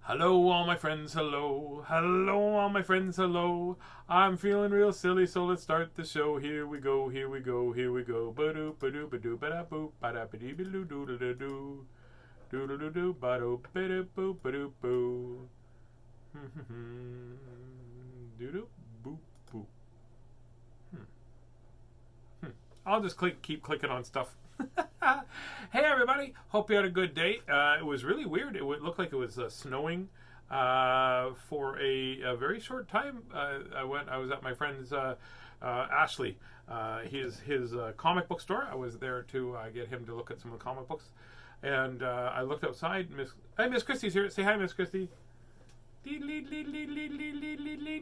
Hello, all my friends, hello. Hello, all my friends, hello. I'm feeling real silly, so let's start the show. Here we go, here we go, here we go. Ba-doo, ba-doo, ba-doo, ba-da-boo, ba-da-ba-dee-ba-doo, doo-doo-doo-doo. Doo-doo-doo-doo, ba-doo, ba-doo, ba-doo, boo. Doo-doo, boo, boo. I'll just keep clicking on stuff. Hey everybody, hope you had a good day. It was really weird. It looked like it was snowing for a very short time. I was at my friend's Ashley, his comic book store. I was there to get him to look at some of the comic books, and I looked outside. Miss Christie's here. Say hi, Miss Christie. Ding ling ling ling ling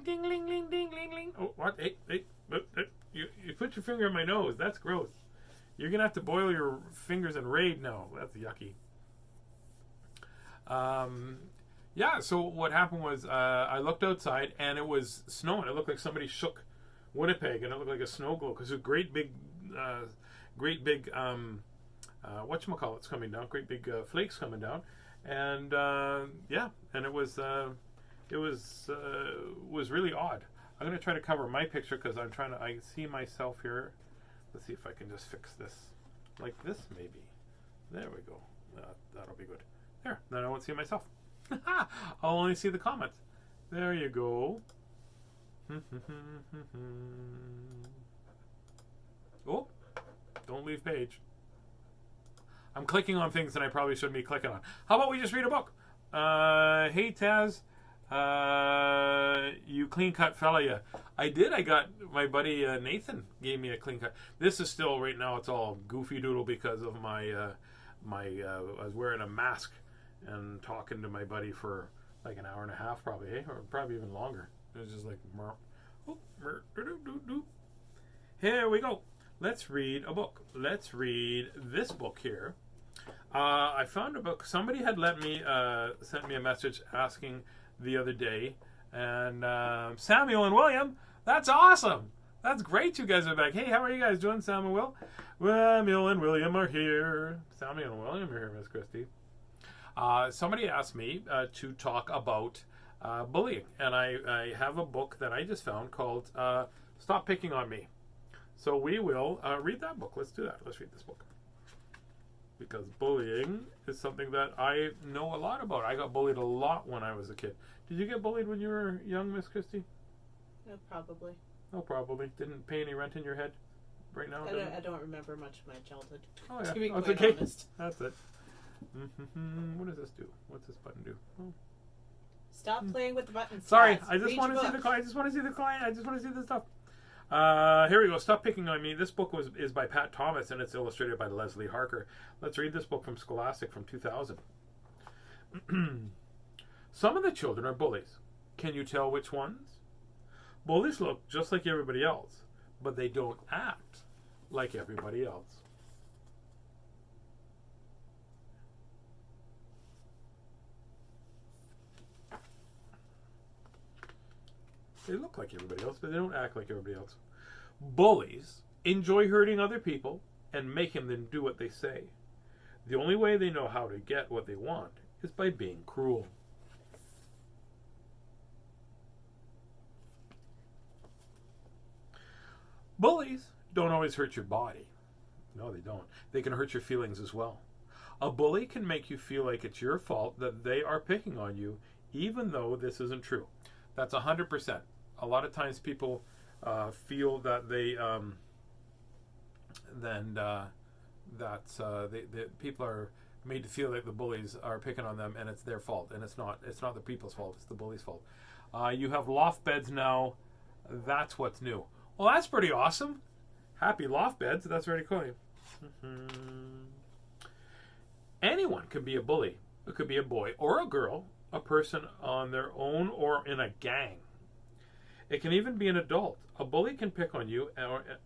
ding ling ling. Oh, what? Hey. You put your finger in my nose. That's gross. You're going to have to boil your fingers in Raid now. That's yucky. Yeah, so what happened was I looked outside and it was snowing. It looked like somebody shook Winnipeg and it looked like a snow globe because there's great big whatchamacallit's coming down, great big flakes coming down. And yeah, and it was really odd. I'm going to try to cover my picture because I see myself here. Let's see if I can just fix this. Like this, maybe. There we go. That'll be good. There. Then I won't see myself. I'll only see the comments. There you go. Oh, don't leave page. I'm clicking on things that I probably shouldn't be clicking on. How about we just read a book? Hey, Taz. You clean cut fella, yeah. I did. I got my buddy Nathan gave me a clean cut. This is still right now. It's all goofy doodle because of my I was wearing a mask and talking to my buddy for like an hour and a half, probably, or probably even longer. It was just like, here we go. Let's read a book. Let's read this book here. I found a book. Somebody had sent me a message asking the other day, and Samuel and William, that's awesome. That's great. You guys are back. Hey, how are you guys doing, Sam and Will? Samuel and William are here. Samuel and William are here, Miss Christie. Somebody asked me to talk about bullying, and I have a book that I just found called Stop Picking on Me. So we will read that book. Let's do that. Let's read this book. Because bullying is something that I know a lot about. I got bullied a lot when I was a kid. Did you get bullied when you were young, Miss Christie? No, probably. Oh, probably. Didn't pay any rent in your head right now? I don't remember much of my childhood. Oh, yeah. To be That's quite okay. honest. That's it. What does this do? What's this button do? Oh. Stop playing with the buttons. Sorry, Taz. I just Read want to your see the book. client. I just want to see the client. I just want to see the stuff. Here we go. Stop Picking on Me. This book is by Pat Thomas and it's illustrated by Leslie Harker. Let's read this book from Scholastic from 2000. Some of the children are bullies. Can you tell which ones? Bullies look just like everybody else, but they don't act like everybody else. They look like everybody else, but they don't act like everybody else. Bullies enjoy hurting other people and making them do what they say. The only way they know how to get what they want is by being cruel. Bullies don't always hurt your body. No, they don't. They can hurt your feelings as well. A bully can make you feel like it's your fault that they are picking on you, even though this isn't true. That's 100%. A lot of times people feel that they people are made to feel like the bullies are picking on them and it's their fault, and it's not. It's not the people's fault. It's the bully's fault. You have loft beds now. That's what's new. Well, that's pretty awesome. Happy loft beds. That's very cool. Anyone can be a bully. It could be a boy or a girl, a person on their own or in a gang. It can even be an adult. A bully can pick on you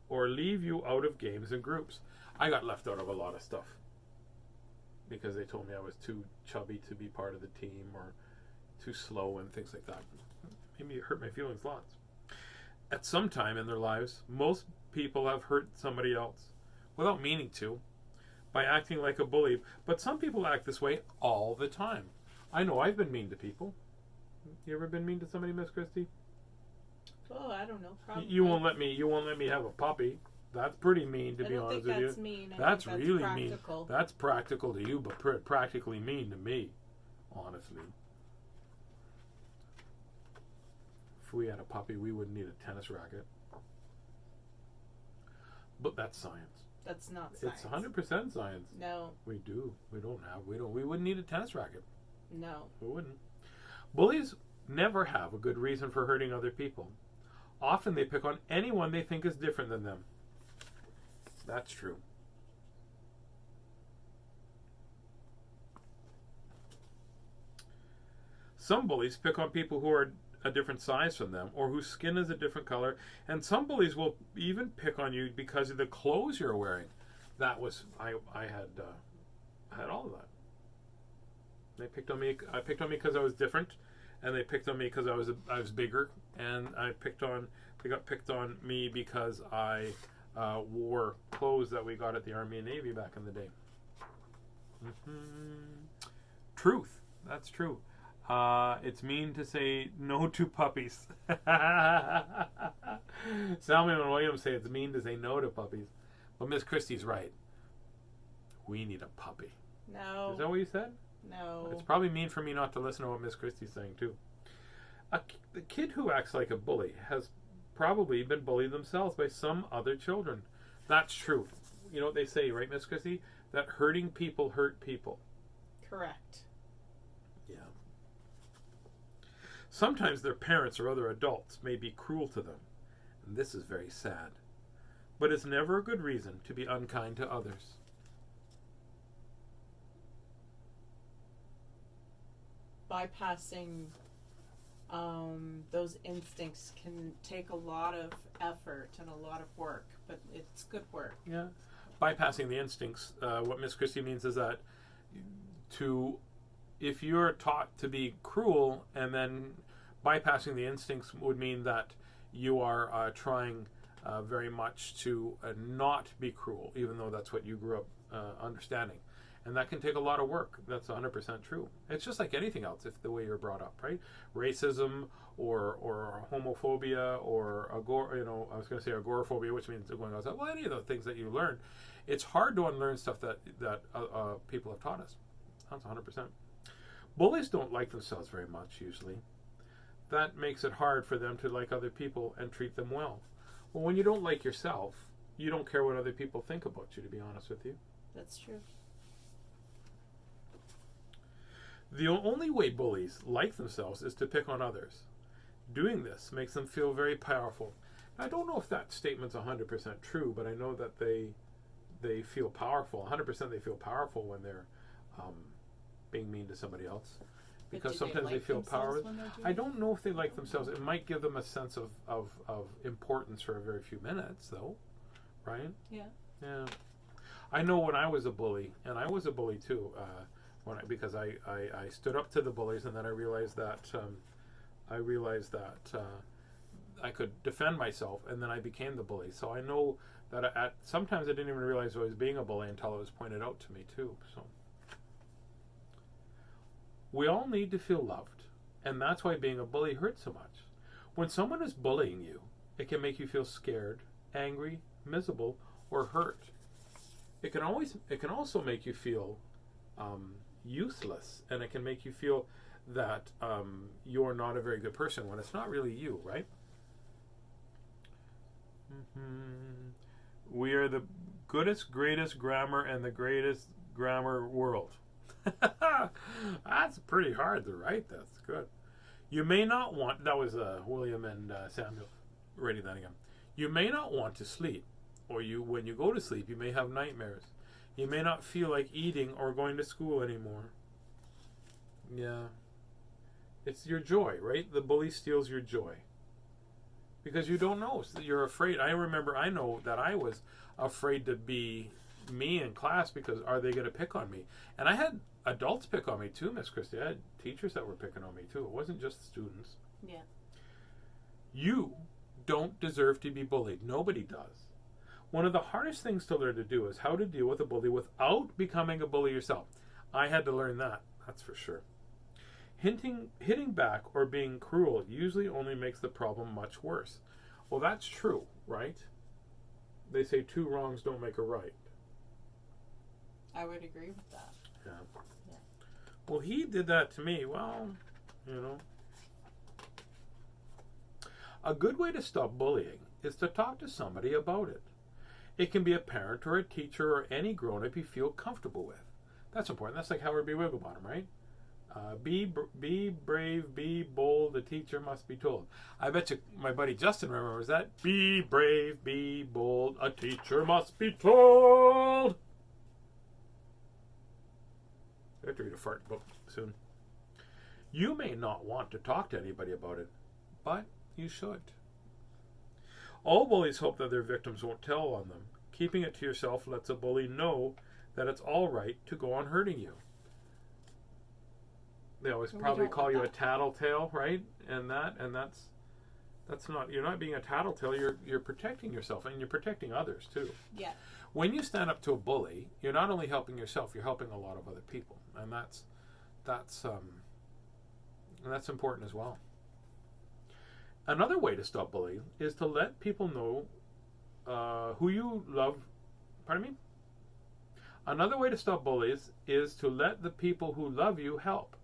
or leave you out of games and groups. I got left out of a lot of stuff because they told me I was too chubby to be part of the team or too slow and things like that. It made me hurt my feelings lots. At some time in their lives, most people have hurt somebody else without meaning to by acting like a bully. But some people act this way all the time. I know I've been mean to people. You ever been mean to somebody, Miss Christie? Oh, I don't know. Probably. You won't let me. You won't let me have a puppy. That's pretty mean, to be honest with you. That's mean. That's think really practical. mean. That's practical to you, but practically mean to me, honestly. If we had a puppy, we wouldn't need a tennis racket. But that's science. That's not science. It's 100% science. No. We do. We wouldn't need a tennis racket. No. We wouldn't. Bullies never have a good reason for hurting other people. Often they pick on anyone they think is different than them. That's true. Some bullies pick on people who are a different size from them or whose skin is a different color, and some bullies will even pick on you because of the clothes you're wearing. That was I had all of that. They picked on me. I picked on me because I was different, and they picked on me because I was bigger, and they got picked on me because I wore clothes that we got at the Army and Navy back in the day. Truth. That's true. It's mean to say no to puppies. Salman and Williams say it's mean to say no to puppies. But Miss Christie's right. We need a puppy. No. Is that what you said? No. It's probably mean for me not to listen to what Miss Christie's saying, too. The kid who acts like a bully has probably been bullied themselves by some other children. That's true. You know what they say, right, Miss Christie? That hurting people hurt people. Correct. Yeah. Sometimes their parents or other adults may be cruel to them, and this is very sad. But it's never a good reason to be unkind to others. Bypassing those instincts can take a lot of effort and a lot of work, but it's good work. Yeah. Bypassing the instincts, what Miss Christie means is that if you're taught to be cruel, and then bypassing the instincts would mean that you are trying very much to not be cruel, even though that's what you grew up understanding. And that can take a lot of work. That's 100% true. It's just like anything else, if the way you're brought up, right? Racism or homophobia or I was going to say agoraphobia, which means going outside. Well, any of the things that you learn, it's hard to unlearn stuff that people have taught us. That's 100%. Bullies don't like themselves very much usually. That makes it hard for them to like other people and treat them well. Well, when you don't like yourself, you don't care what other people think about you, to be honest with you. That's true. The only way bullies like themselves is to pick on others. Doing this makes them feel very powerful. I don't know if that statement's 100% true, but I know that they feel powerful. 100% they feel powerful when they're being mean to somebody else. Because sometimes they feel powerful. I don't know if they like themselves. It might give them a sense of importance for a very few minutes, though. Right? Yeah. Yeah. I know when I was a bully, and I was a bully too, because I stood up to the bullies, and then I realized that I could defend myself, and then I became the bully. So I know that sometimes I didn't even realize I was being a bully until it was pointed out to me too. So we all need to feel loved, and that's why being a bully hurts so much. When someone is bullying you, it can make you feel scared, angry, miserable, or hurt. It can also make you feel useless, and it can make you feel that you're not a very good person when it's not really you, right? We are the goodest, greatest grammar and the greatest grammar world. That's pretty hard to write. That's good. You may not want, that was William and Samuel writing that again. You may not want to sleep, or when you go to sleep, you may have nightmares. You may not feel like eating or going to school anymore. Yeah. It's your joy, right? The bully steals your joy. Because you don't know. So you're afraid. I know that I was afraid to be me in class because are they going to pick on me? And I had adults pick on me too, Miss Christie. I had teachers that were picking on me too. It wasn't just students. Yeah. You don't deserve to be bullied. Nobody does. One of the hardest things to learn to do is how to deal with a bully without becoming a bully yourself. I had to learn that. That's for sure. Hitting back or being cruel usually only makes the problem much worse. Well, that's true, right? They say two wrongs don't make a right. I would agree with that. Yeah. Yeah. Well, he did that to me. Well, you know. A good way to stop bullying is to talk to somebody about it. It can be a parent or a teacher or any grown-up you feel comfortable with. That's important. That's like Howard B. Wigglebottom, right? Be brave, be bold, the teacher must be told. I bet you my buddy Justin remembers that. Be brave, be bold, a teacher must be told. I have to read a fart book soon. You may not want to talk to anybody about it, but you should. All bullies hope that their victims won't tell on them. Keeping it to yourself lets a bully know that it's all right to go on hurting you. They always probably call you a tattletale, right? And that's not, you're not being a tattletale, you're protecting yourself and you're protecting others too. Yeah. When you stand up to a bully, you're not only helping yourself, you're helping a lot of other people. And that's important as well. Another way to stop bullying is to let people know who you love. Pardon me? Another way to stop bullies is to let the people who love you help.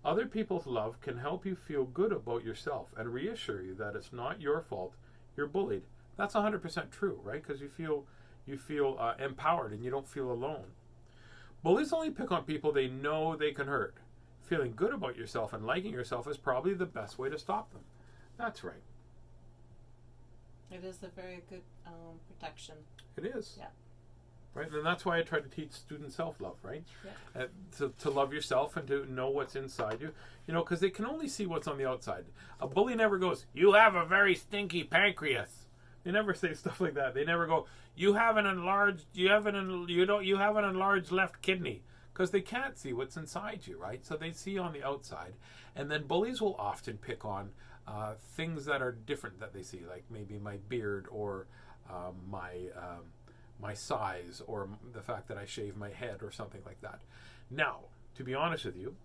Other people's love can help you feel good about yourself and reassure you that it's not your fault you're bullied. That's 100% true, right? Because you feel empowered and you don't feel alone. Bullies only pick on people they know they can hurt. Feeling good about yourself and liking yourself is probably the best way to stop them. That's right. It is a very good protection. It is. Yeah. Right, and that's why I try to teach students self-love, right? Yeah. To love yourself and to know what's inside you. You know, because they can only see what's on the outside. A bully never goes, "You have a very stinky pancreas." They never say stuff like that. They never go, "You have an enlarged left kidney," because they can't see what's inside you, right? So they see on the outside, and then bullies will often pick on things that are different that they see, like maybe my beard or my size or the fact that I shave my head or something like that. Now, to be honest with you,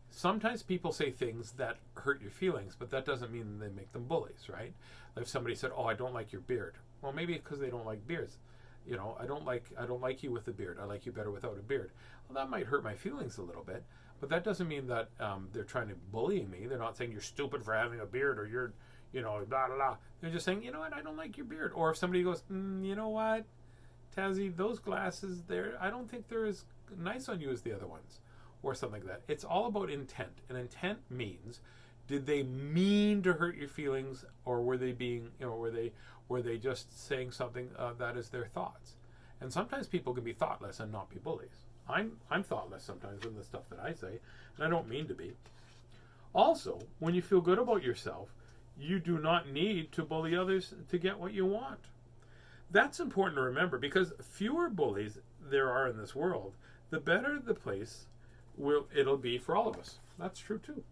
sometimes people say things that hurt your feelings, but that doesn't mean they make them bullies, right? If somebody said, "Oh, I don't like your beard," well, maybe it's because they don't like beards. You know, I don't like you with a beard. I like you better without a beard. Well, that might hurt my feelings a little bit, but that doesn't mean that they're trying to bully me. They're not saying you're stupid for having a beard or you're, blah blah blah. They're just saying, you know what, I don't like your beard. Or if somebody goes, you know what, Tazzy, those glasses there, I don't think they're as nice on you as the other ones, or something like that. It's all about intent, and intent means, did they mean to hurt your feelings, or were they being, were they just saying something that is their thoughts? And sometimes people can be thoughtless and not be bullies. I'm thoughtless sometimes in the stuff that I say, and I don't mean to be. Also, when you feel good about yourself, you do not need to bully others to get what you want. That's important to remember, because fewer bullies there are in this world, the better the place it'll be for all of us. That's true too.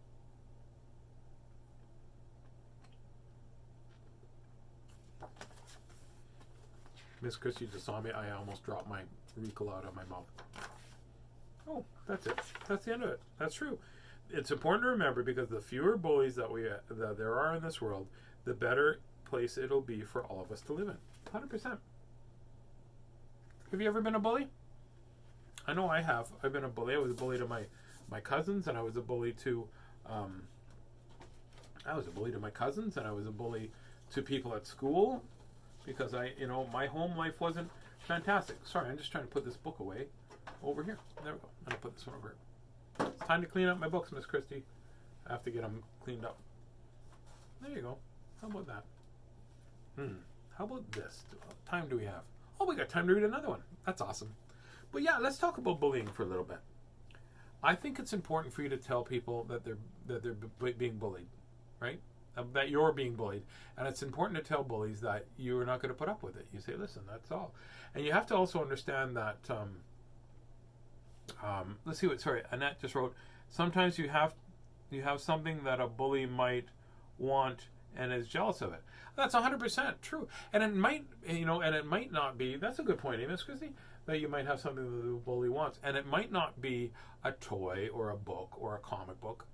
Miss Christie just saw me. I almost dropped my Rico out of my mouth. Oh, that's it. That's the end of it. That's true. It's important to remember, because the fewer bullies that there are in this world, the better place it'll be for all of us to live in. 100%. Have you ever been a bully? I know I have. I've been a bully. I was a bully to my cousins, and I was a bully to my cousins, and I was a bully to people at school, because my home life wasn't fantastic. Sorry, I'm just trying to put this book away over here. There we go. I'm going to put this one over here. It's time to clean up my books, Miss Christie. I have to get them cleaned up. There you go. How about that? How about this? What time do we have? Oh, we got time to read another one. That's awesome. But yeah, let's talk about bullying for a little bit. I think it's important for you to tell people that they're being bullied, right? That you're being bullied, and it's important to tell bullies that you're not going to put up with it. You say, "Listen, that's all," and you have to also understand that. Let's see what. Sorry, Annette just wrote. Sometimes you have something that a bully might want and is jealous of it. That's 100% true, and it might, and it might not be. That's a good point, Miss Christie. That you might have something that the bully wants, and it might not be a toy or a book or a comic book.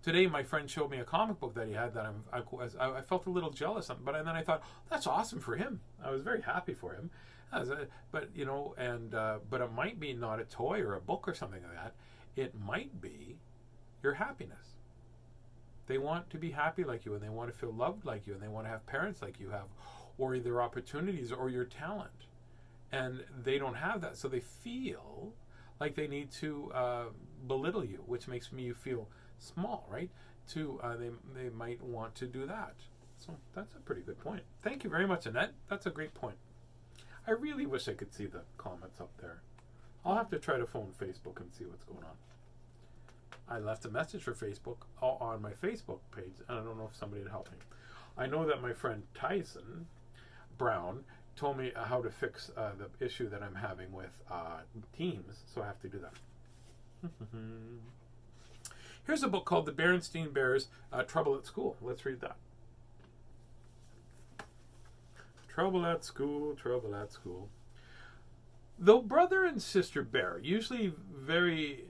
Today, my friend showed me a comic book that he had that I felt a little jealous of, but then I thought, that's awesome for him. I was very happy for him. But it might be not a toy or a book or something like that. It might be your happiness. They want to be happy like you, and they want to feel loved like you, and they want to have parents like you have, or their opportunities or your talent. And they don't have that, so they feel like they need to belittle you, which makes you feel small, right? They might want to do that. So that's a pretty good point. Thank you very much, Annette. That's a great point. I really wish I could see the comments up there. I'll have to try to phone Facebook and see what's going on. I left a message for Facebook on my Facebook page, and I don't know if somebody would help me. I know that my friend Tyson Brown told me how to fix the issue that I'm having with Teams, so I have to do that. Here's a book called The Berenstain Bears, Trouble at School. Let's read that. Trouble at school, trouble at school. Though brother and sister bear, usually very...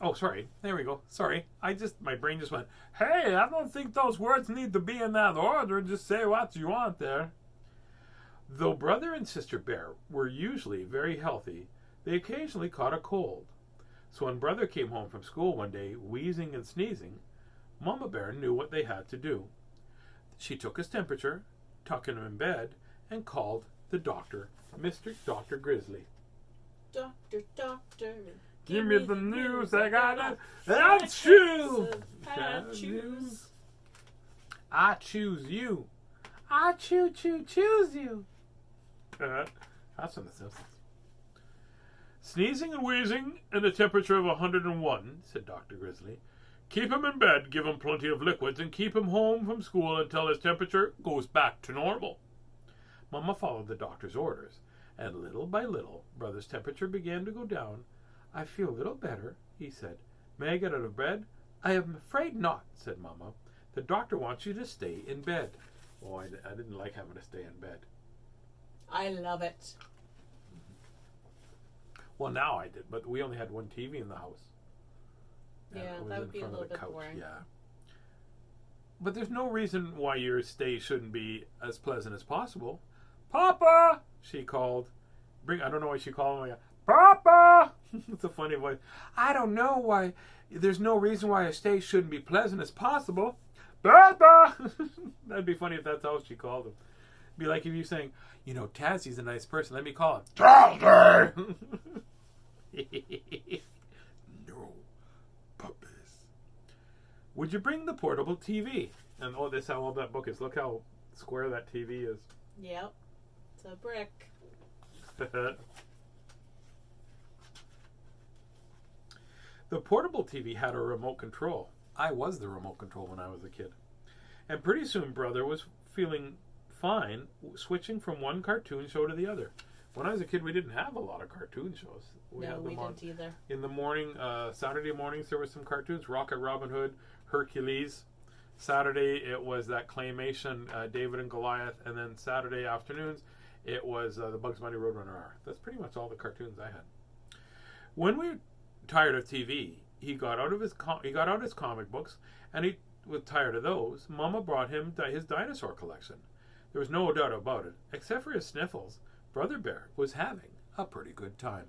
Oh, sorry. There we go. Sorry. My brain just went, hey, I don't think those words need to be in that order. Just say what you want there. Though brother and sister bear were usually very healthy, they occasionally caught a cold. So when brother came home from school one day, wheezing and sneezing, Mama Bear knew what they had to do. She took his temperature, tucked him in bed, and called the doctor, Mr. Dr. Grizzly. Doctor, doctor, give me the news, I gotta choose. I choose you. I choose you. That's from The Simpsons. Sneezing and wheezing and a temperature of 101, said Dr. Grizzly. Keep him in bed, give him plenty of liquids, and keep him home from school until his temperature goes back to normal. Mama followed the doctor's orders, and little by little, brother's temperature began to go down. I feel a little better, he said. May I get out of bed? I am afraid not, said Mama. The doctor wants you to stay in bed. Oh, I didn't like having to stay in bed. I love it. Well, now I did, but we only had one TV in the house. Yeah, that would be a little bit boring. Yeah. But there's no reason why your stay shouldn't be as pleasant as possible. Papa! She called. I don't know why she called him. Papa! It's a funny voice. I don't know why. There's no reason why a stay shouldn't be pleasant as possible. Papa! That'd be funny if that's how she called him. It'd be like if you saying, Tazzy's a nice person. Let me call him Tazzy! No puppies. Would you bring the portable TV? And this is how old that book is. Look how square that TV is. Yep. It's a brick. The portable TV had a remote control. I was the remote control when I was a kid. And pretty soon brother was feeling fine switching from one cartoon show to the other. When I was a kid, we didn't have a lot of cartoon shows. We didn't either. In the morning, Saturday mornings, there were some cartoons. Rocket Robin Hood, Hercules. Saturday, it was that claymation, David and Goliath. And then Saturday afternoons, it was the Bugs Bunny Roadrunner R. That's pretty much all the cartoons I had. When we were tired of TV, he got out his comic books, and he was tired of those. Mama brought him his dinosaur collection. There was no doubt about it. Except for his sniffles, Brother Bear was having a pretty good time.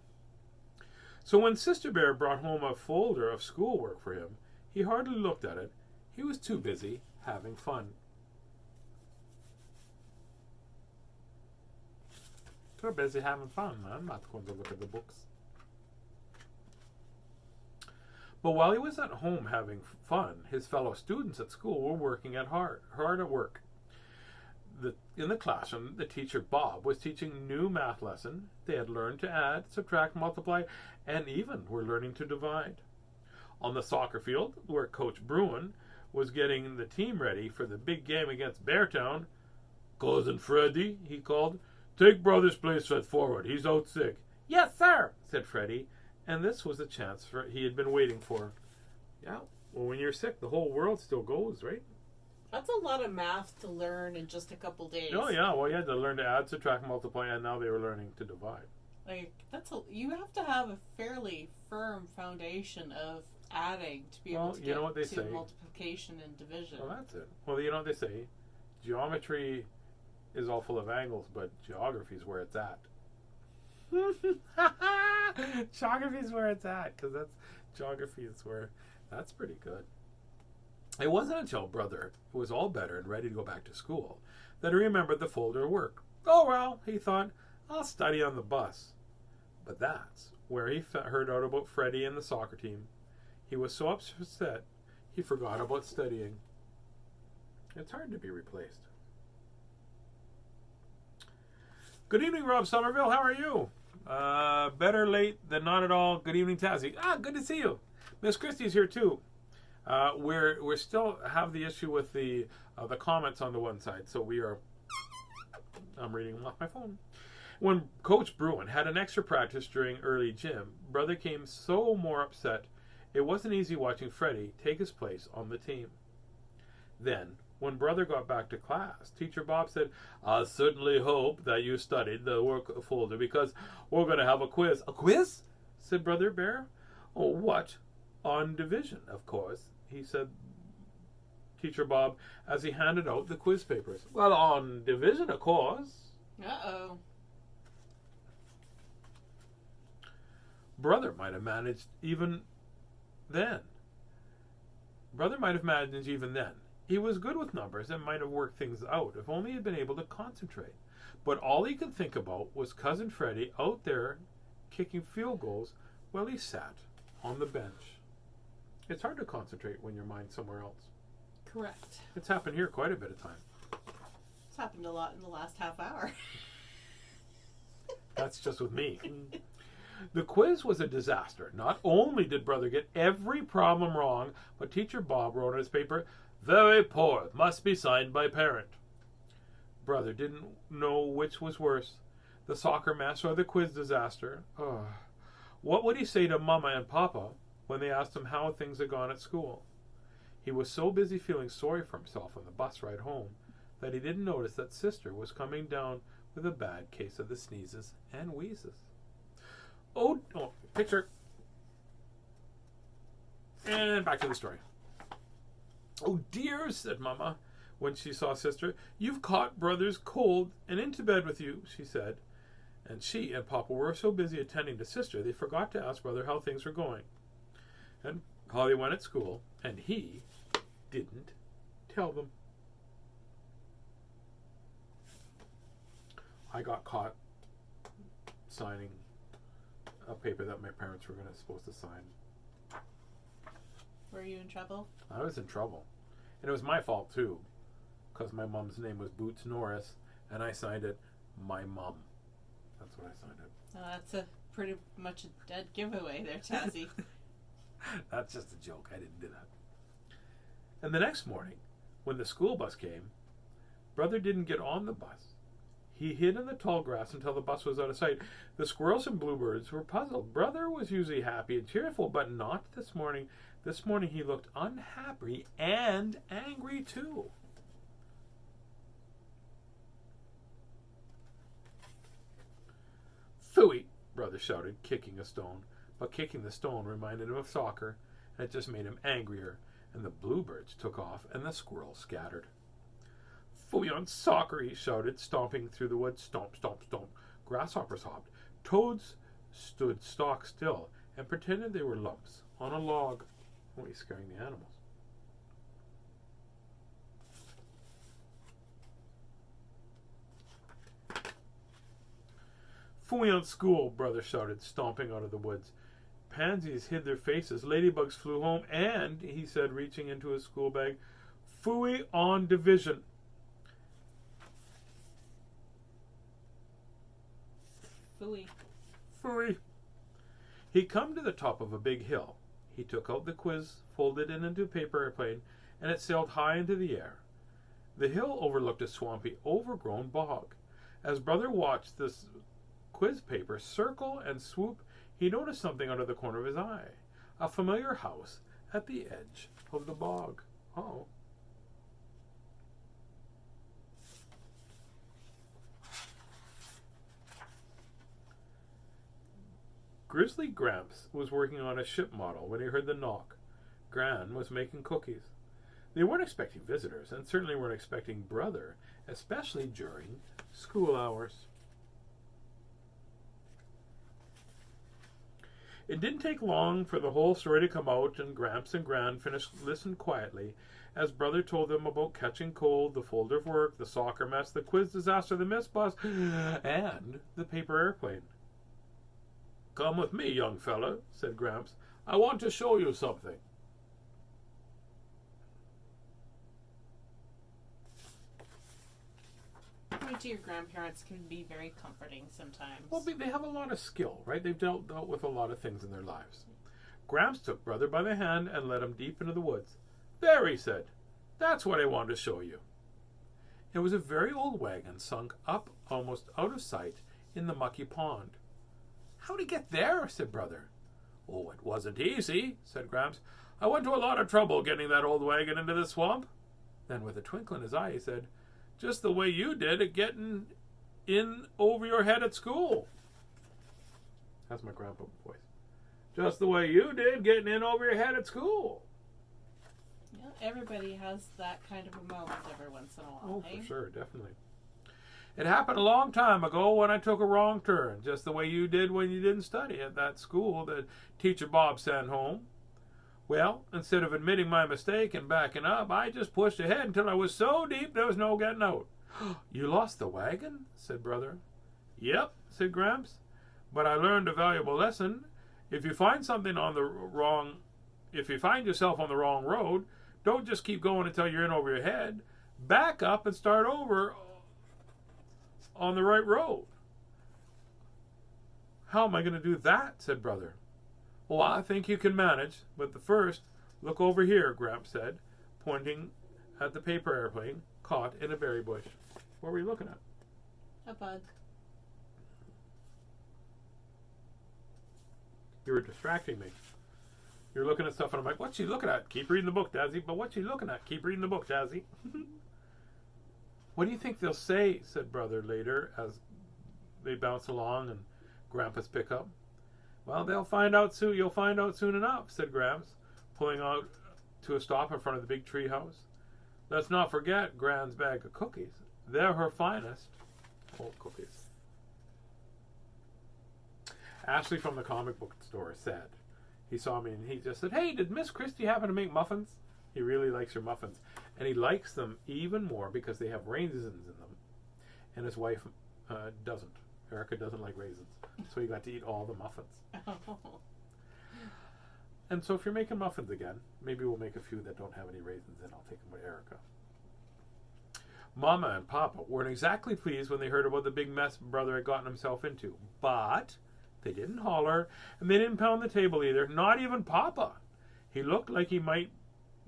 So when Sister Bear brought home a folder of schoolwork for him, he hardly looked at it. He was too busy having fun. Too busy having fun. I'm not going to look at the books. But while he was at home having fun, his fellow students at school were working hard at work. In the classroom, the teacher, Bob, was teaching a new math lesson. They had learned to add, subtract, multiply, and even were learning to divide. On the soccer field, where Coach Bruin was getting the team ready for the big game against Beartown, "Cousin Freddie," he called, "take brother's place at forward. He's out sick." "Yes, sir," said Freddie, and this was the chance he had been waiting for. Yeah, well, when you're sick, the whole world still goes, right? That's a lot of math to learn in just a couple days. Oh yeah, well you had to learn to add, subtract, multiply, and now they were learning to divide. You have to have a fairly firm foundation of adding to be Well, able to you get know what they to say. multiplication and division. Well, that's it. Well, you know what they say. Geometry is all full of angles, but geography is where it's at. Geography is where it's at, because geography is where. That's pretty good. It wasn't until Brother was all better and ready to go back to school that he remembered the folder of work. Oh well, he thought, I'll study on the bus. But that's where he heard out about Freddie and the soccer team. He was so upset he forgot about studying. It's hard to be replaced. Good evening, Rob Somerville. How are you? Better late than not at all. Good evening, Tazzy. Good to see you. Miss Christie's here too. We're still have the issue with the comments on the one side, so I'm reading them off my phone. When Coach Bruin had an extra practice during early gym, Brother came so more upset. It wasn't easy watching Freddie take his place on the team. Then, when Brother got back to class, Teacher Bob said, I certainly hope that you studied the work folder because we're going to have a quiz. A quiz? Said Brother Bear. Oh, what? On division, of course, he said, Teacher Bob, as he handed out the quiz papers. Well, on division, of course. Uh-oh. Brother might have managed even then. He was good with numbers and might have worked things out if only he'd been able to concentrate. But all he could think about was Cousin Freddie out there kicking field goals while he sat on the bench. It's hard to concentrate when your mind's somewhere else. Correct. It's happened here quite a bit of time. It's happened a lot in the last half hour. That's just with me. The quiz was a disaster. Not only did Brother get every problem wrong, but Teacher Bob wrote on his paper, very poor, must be signed by parent. Brother didn't know which was worse, the soccer mess or the quiz disaster. What would he say to Mama and Papa when they asked him how things had gone at school? He was so busy feeling sorry for himself on the bus ride home that he didn't notice that Sister was coming down with a bad case of the sneezes and wheezes. Oh, picture. And back to the story. Oh dear, said Mama, when she saw Sister. You've caught Brother's cold and into bed with you, she said. And she and Papa were so busy attending to Sister, they forgot to ask Brother how things were going. And how they went at school, and he didn't tell them. I got caught signing a paper that my parents were supposed to sign. Were you in trouble? I was in trouble. And it was my fault, too, because my mom's name was Boots Norris, and I signed it, my mom. That's what I signed it. Oh, that's a pretty much a dead giveaway there, Tazzy. That's just a joke. I didn't do that. And the next morning, when the school bus came, Brother didn't get on the bus. He hid in the tall grass until the bus was out of sight. The squirrels and bluebirds were puzzled. Brother was usually happy and cheerful, but not this morning. This morning he looked unhappy and angry too. Phooey, Brother shouted, kicking a stone. But kicking the stone reminded him of soccer, and it just made him angrier, and the bluebirds took off, and the squirrels scattered. Phooey on soccer, he shouted, stomping through the woods. Stomp, stomp, stomp. Grasshoppers hopped. Toads stood stock still and pretended they were lumps on a log. Oh, he's scaring the animals. Phooey on school, Brother shouted, stomping out of the woods. Pansies hid their faces. Ladybugs flew home, and, he said, reaching into his school bag, phooey on division. Phooey. Phooey. He come to the top of a big hill. He took out the quiz, folded it into a paper airplane, and it sailed high into the air. The hill overlooked a swampy, overgrown bog. As Brother watched this quiz paper circle and swoop, he noticed something out of the corner of his eye. A familiar house at the edge of the bog. Oh. Grizzly Gramps was working on a ship model when he heard the knock. Gran was making cookies. They weren't expecting visitors, and certainly weren't expecting Brother, especially during school hours. It didn't take long for the whole story to come out, and Gramps and Gran listened quietly as Brother told them about catching cold, the folder of work, the soccer mess, the quiz disaster, the miss bus, and the paper airplane. "Come with me, young fella," said Gramps. "I want to show you something." Going to your grandparents can be very comforting sometimes. Well, they have a lot of skill, right? They've dealt with a lot of things in their lives. Gramps took Brother by the hand and led him deep into the woods. "There," he said. "That's what I wanted to show you." It was a very old wagon sunk up almost out of sight in the mucky pond. "How'd he get there?" said Brother. "Oh, it wasn't easy," said Gramps. "I went to a lot of trouble getting that old wagon into the swamp." Then with a twinkle in his eye, he said, "Just the way you did at getting in over your head at school." That's my grandpa voice. "Just the way you did getting in over your head at school." Yeah, everybody has that kind of a moment every once in a while. Oh, eh? for sure, definitely. "It happened a long time ago when I took a wrong turn, just the way you did when you didn't study at that school that Teacher Bob sent home. Well, instead of admitting my mistake and backing up, I just pushed ahead until I was so deep there was no getting out." "You lost the wagon?" said Brother. "Yep," said Gramps. "But I learned a valuable lesson. If you find yourself on the wrong road, don't just keep going until you're in over your head. Back up and start over on the right road." "How am I going to do that?" said Brother. "Well, I think you can manage, but first, look over here," Gramps said, pointing at the paper airplane caught in a berry bush. What were you looking at? A bug. You were distracting me. You're looking at stuff, and I'm like, "What's she looking at? Keep reading the book, Tazzy." "But what's she looking at? Keep reading the book, Tazzy." "What do you think they'll say?" said Brother later as they bounce along and Grandpa's pickup. "Well, they'll find out soon. You'll find out soon enough," said Gramps, pulling out to a stop in front of the big tree house. "Let's not forget Gran's bag of cookies. They're her finest." Oh, cookies. Ashley from the comic book store said, he saw me and he just said, "Hey, did Miss Christie happen to make muffins?" He really likes her muffins. And he likes them even more because they have raisins in them. And his wife doesn't. Erica doesn't like raisins. So he got to eat all the muffins. Oh. And so if you're making muffins again, maybe we'll make a few that don't have any raisins and I'll take them with Erica. Mama and Papa weren't exactly pleased when they heard about the big mess Brother had gotten himself into. But they didn't holler, and they didn't pound the table either. Not even Papa. He looked like he might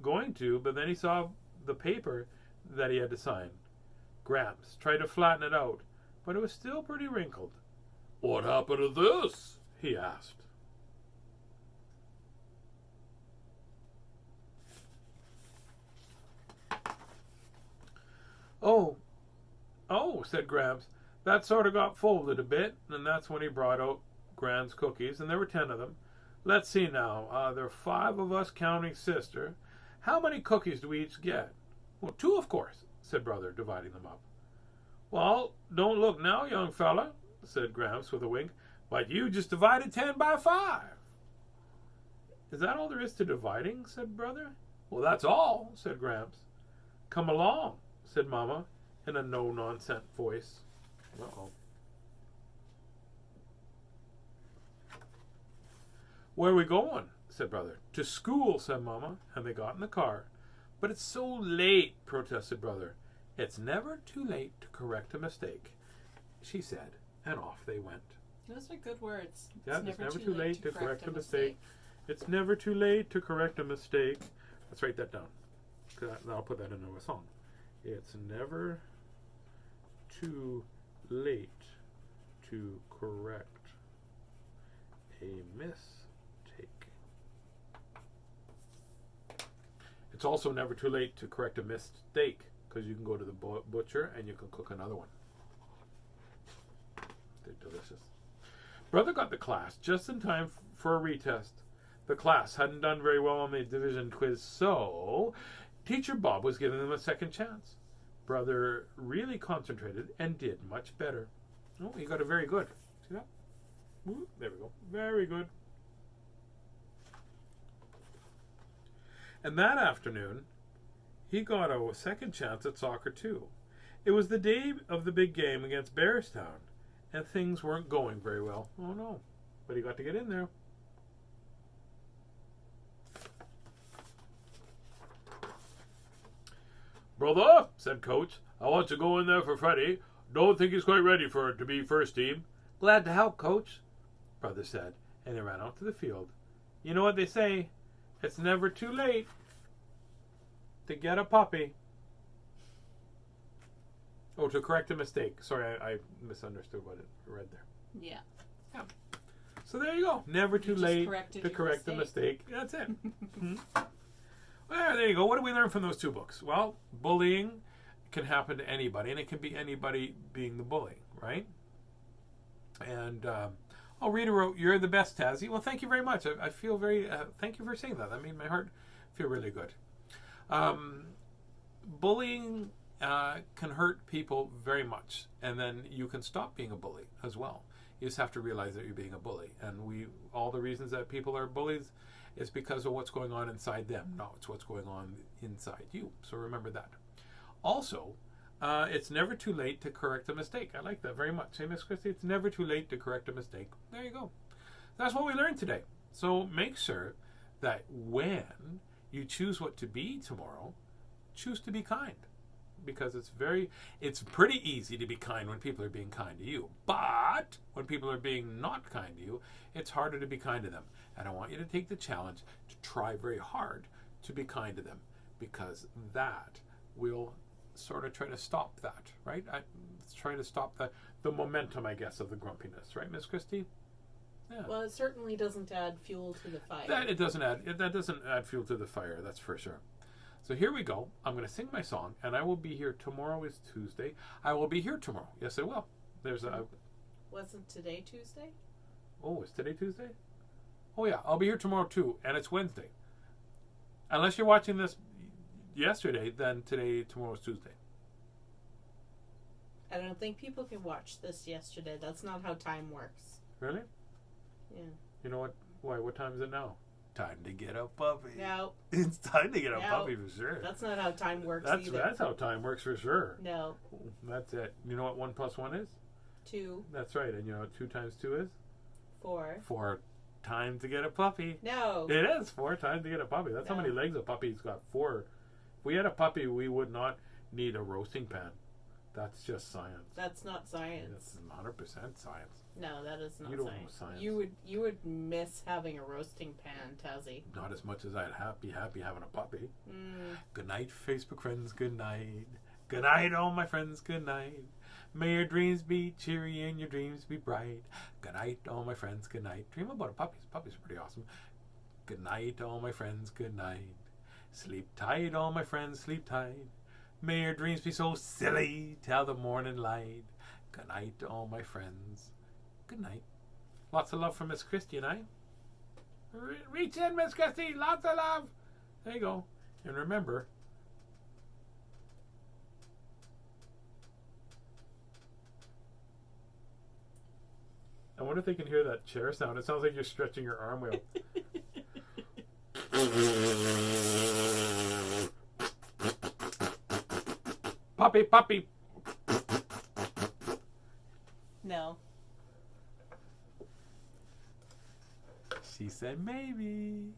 going to, but then he saw the paper that he had to sign. Gramps tried to flatten it out, but it was still pretty wrinkled. "What happened to this?" he asked. Oh, said Gramps. "That sort of got folded a bit," and that's when he brought out Gran's cookies, and there were 10 of them. "Let's see now. There are 5 of us counting Sister. How many cookies do we each get?" "Well, 2, of course," said Brother, dividing them up. "Well, don't look now, young fella," said Gramps with a wink, "but you just divided 10 by 5. "Is that all there is to dividing?" said Brother. "Well, that's all," said Gramps. "Come along," said Mama in a no-nonsense voice. Uh-oh. "Where are we going?" said Brother. "To school," said Mama, and they got in the car. "But it's so late," protested Brother. "It's never too late to correct a mistake," she said, and off they went. Those are good words. Yeah, it's never too late to correct a mistake. It's never too late to correct a mistake. Let's write that down. I'll put that into a song. It's never too late to correct a mistake. It's also never too late to correct a mistake, because you can go to the butcher and you can cook another one. They're delicious. Brother got the class just in time for a retest. The class hadn't done very well on the division quiz, so Teacher Bob was giving them a second chance. Brother really concentrated and did much better. Oh, he got a very good. See that? Ooh, there we go. Very good. And that afternoon, he got a second chance at soccer too. It was the day of the big game against Berenstain, and things weren't going very well. Oh no. But he got to get in there. Brother, said Coach, I want to go in there for Freddie. Don't think he's quite ready for it to be first team. Glad to help, Coach, Brother said, and he ran out to the field. You know what they say, it's never too late to get a puppy. Oh, to correct a mistake. Sorry, I misunderstood what it read there. Yeah. So there you go. Never too late to correct the mistake. That's it. Well, there you go. What do we learn from those two books? Well, bullying can happen to anybody, and it can be anybody being the bully, right? And Rita wrote, "You're the best, Tazzy." Well, thank you very much. I feel very, thank you for saying that. That made my heart feel really good. Bullying can hurt people very much, and then you can stop being a bully as well. You just have to realize that you're being a bully. And all the reasons that people are bullies is because of what's going on inside them. No, it's what's going on inside you. So remember that. Also, it's never too late to correct a mistake. I like that very much. Hey, Miss Christie, it's never too late to correct a mistake. There you go. That's what we learned today. So make sure that when you choose what to be tomorrow, choose to be kind. Because it's pretty easy to be kind when people are being kind to you. But when people are being not kind to you, it's harder to be kind to them. And I want you to take the challenge to try very hard to be kind to them, because that will sort of try to stop that, right? It's trying to stop the momentum, I guess, of the grumpiness, right, Miss Christie? Yeah. Well, it certainly doesn't add fuel to the fire. That doesn't add fuel to the fire, that's for sure. So here we go. I'm going to sing my song, and I will be here. Tomorrow is Tuesday. I will be here tomorrow. Yes, I will. Wasn't today Tuesday? Oh, is today Tuesday? Oh, yeah. I'll be here tomorrow, too, and it's Wednesday. Unless you're watching this yesterday, then tomorrow is Tuesday. I don't think people can watch this yesterday. That's not how time works. Really? Yeah. You know what? Why? What time is it now? Time to get a puppy. No. It's time to get a puppy for sure. That's not how time works either. That's how time works for sure. No. That's it. You know what 1 + 1 is? 2. That's right. And you know what 2 × 2 is? 4. 4 times to get a puppy. No. It is 4 times to get a puppy. That's how many legs a puppy's got. 4. If we had a puppy, we would not need a roasting pan. That's just science. That's not science. That's 100% science. No, that is not You don't science. know science. You would miss having a roasting pan, Tazzy. Not as much as I'd be happy having a puppy. Mm. Good night, Facebook friends. Good night. Good night, all my friends. Good night. May your dreams be cheery and your dreams be bright. Good night, all my friends. Good night. Dream about puppies. Puppies are pretty awesome. Good night, all my friends. Good night. Sleep tight, all my friends. Sleep tight. May your dreams be so silly till the morning light. Good night, all my friends. Good night. Lots of love from Miss Christie and I. Reach in, Miss Christie. Lots of love. There you go. And remember, I wonder if they can hear that chair sound. It sounds like you're stretching your arm wheel. Puppy, puppy. No. She said maybe.